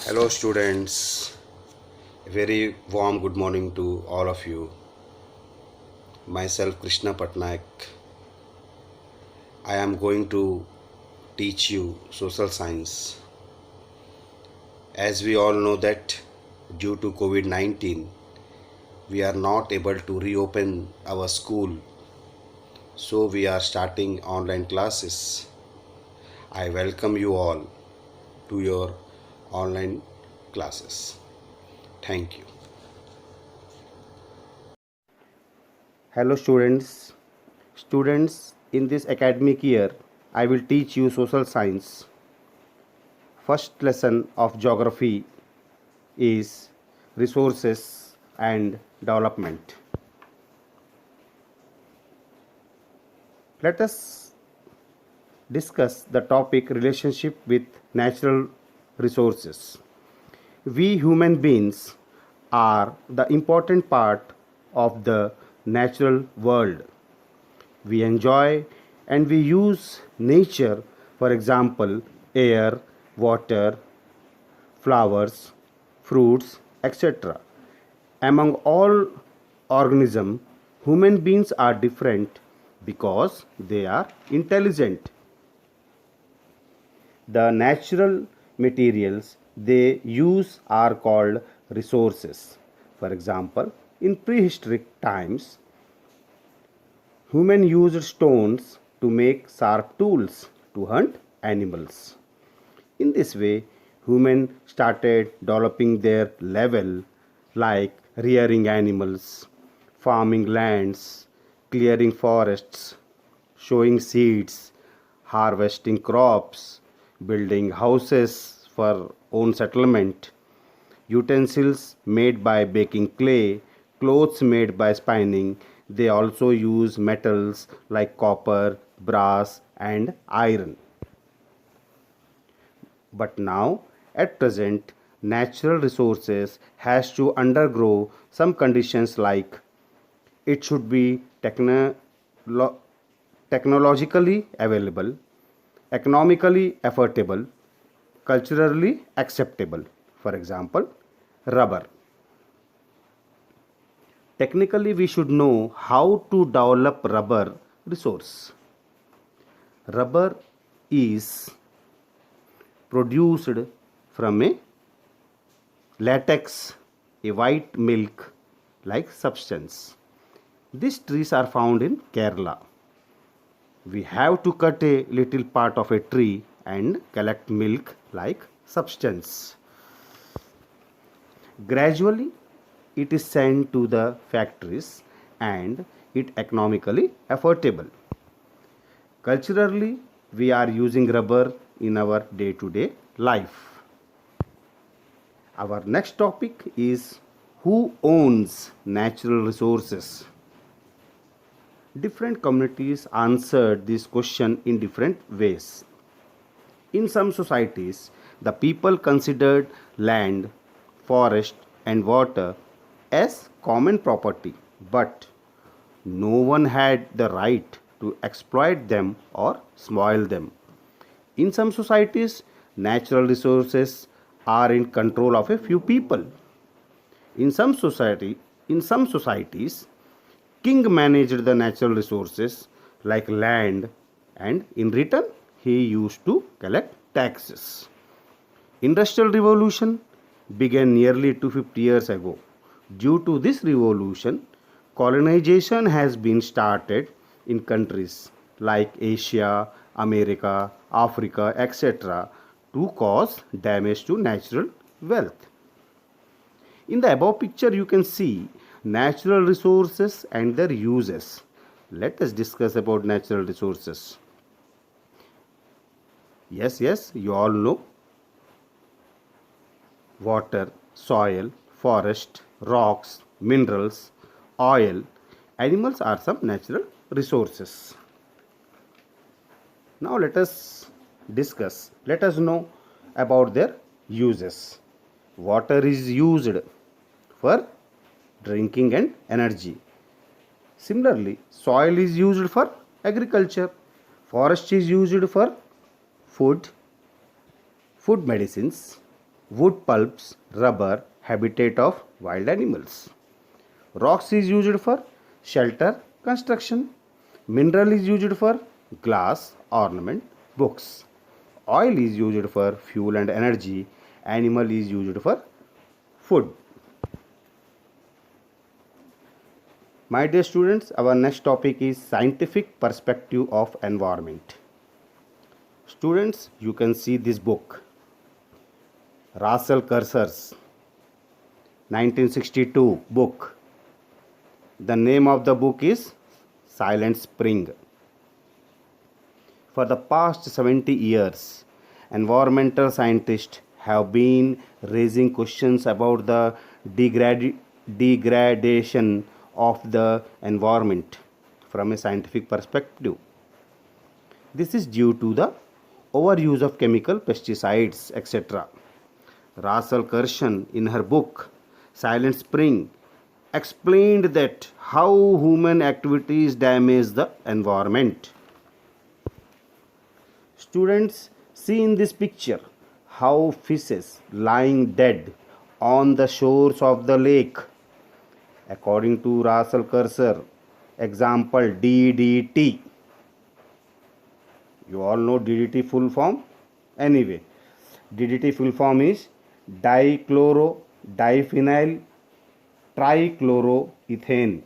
Hello, students. A very warm good morning to all of you. Myself, Krishna Patnaik. I am going to teach you social science. As we all know that due to COVID-19, we are not able to reopen our school. So we are starting online classes. I welcome you all to your online classes. Thank you. Hello students. Students, in this academic year, I will teach you social science. First lesson of geography is resources and development. Let us discuss the topic relationship with natural resources. We human beings are the important part of the natural world. We enjoy and we use nature, for example, air, water, flowers, fruits, etc. Among all organisms, human beings are different because they are intelligent. The natural materials they use are called resources. For example, in prehistoric times, humans used stones to make sharp tools to hunt animals. In this way, humans started developing their level like rearing animals, farming lands, clearing forests, sowing seeds, harvesting crops, building houses for own settlement, utensils made by baking clay, clothes made by spinning. They also use metals like copper, brass, and iron. But now, at present, natural resources has to undergo some conditions like it should be technologically available, economically affordable, culturally acceptable. For example, rubber. Technically, we should know how to develop rubber resource. Rubber is produced from a latex, a white milk like substance. These trees are found in Kerala. We have to cut a little part of a tree and collect milk like substance. Gradually, it is sent to the factories and it economically affordable. Culturally, we are using rubber in our day-to-day life. Our next topic is who owns natural resources? Different communities answered this question in different ways. In some societies, the people considered land, forest, and water as common property, but no one had the right to exploit them or spoil them. In some societies, natural resources are in control of a few people. In some societies, king managed the natural resources like land, and in return he used to collect taxes. Industrial revolution began nearly 250 years ago. Due to this revolution, colonization has been started in countries like Asia, America, Africa, etc. to cause damage to natural wealth. In the above picture, you can see natural resources and their uses. Let us discuss about natural resources. Yes, you all know water, soil, forest, rocks, minerals, oil, animals are some natural resources. Now let us know about their uses. Water is used for drinking and energy. Similarly, soil is used for agriculture. Forest is used for food, food medicines. wood pulps, rubber, habitat of wild animals. Rocks is used for shelter, construction. Mineral is used for glass, ornament, books. Oil is used for fuel and energy. Animal is used for food. My dear students, our next topic is scientific perspective of environment. Students, you can see this book, Russell Curser's 1962 book. The name of the book is Silent Spring. For the past 70 years, environmental scientists have been raising questions about the degradation of the environment from a scientific perspective. This is due to the overuse of chemical pesticides, etc. Russell Kershen, in her book Silent Spring, explained that how human activities damage the environment. Students, see in this picture how fishes lying dead on the shores of the lake. According to Russell Curser, example DDT. You all know DDT full form? Anyway, DDT full form is dichloro diphenyl trichloroethane.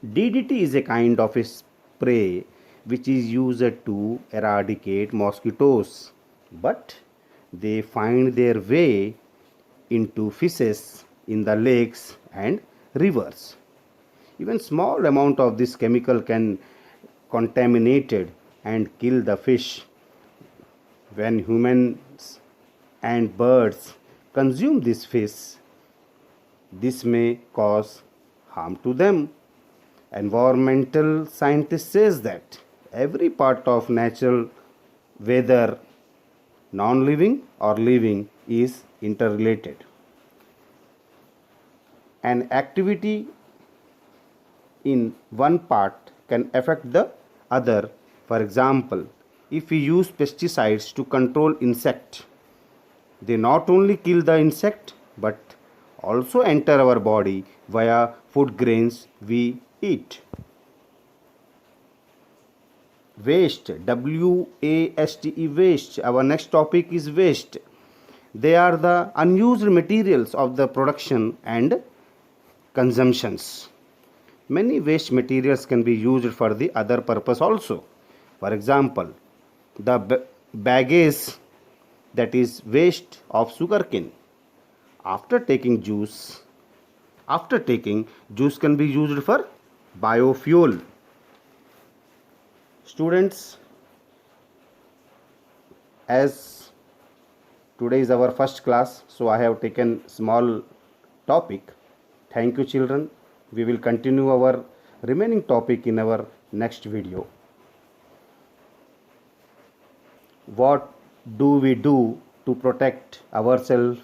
DDT is a kind of a spray which is used to eradicate mosquitoes, but they find their way into fishes in the lakes and rivers. Even small amount of this chemical can contaminated and kill the fish. When humans and birds consume this fish, this may cause harm to them. Environmental scientist says that every part of natural, whether non-living or living, is interrelated. An activity in one part can affect the other. For example, if we use pesticides to control insect, they not only kill the insect but also enter our body via food grains we eat. Waste, W-A-S-T-E, waste. Our next topic is waste. They are the unused materials of the production and consumptions. Many waste materials can be used for the other purpose also. For example, the baggage, that is waste of sugarcane. After taking juice can be used for biofuel. Students, as today is our first class, so I have taken small topic. Thank you children. We will continue our remaining topic in our next video. What do we do to protect ourselves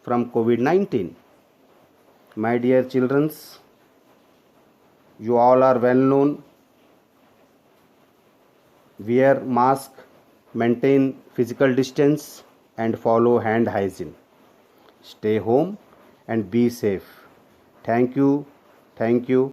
from COVID-19? My dear children, you all are well known. Wear mask, maintain physical distance and follow hand hygiene. Stay home and be safe. Thank you.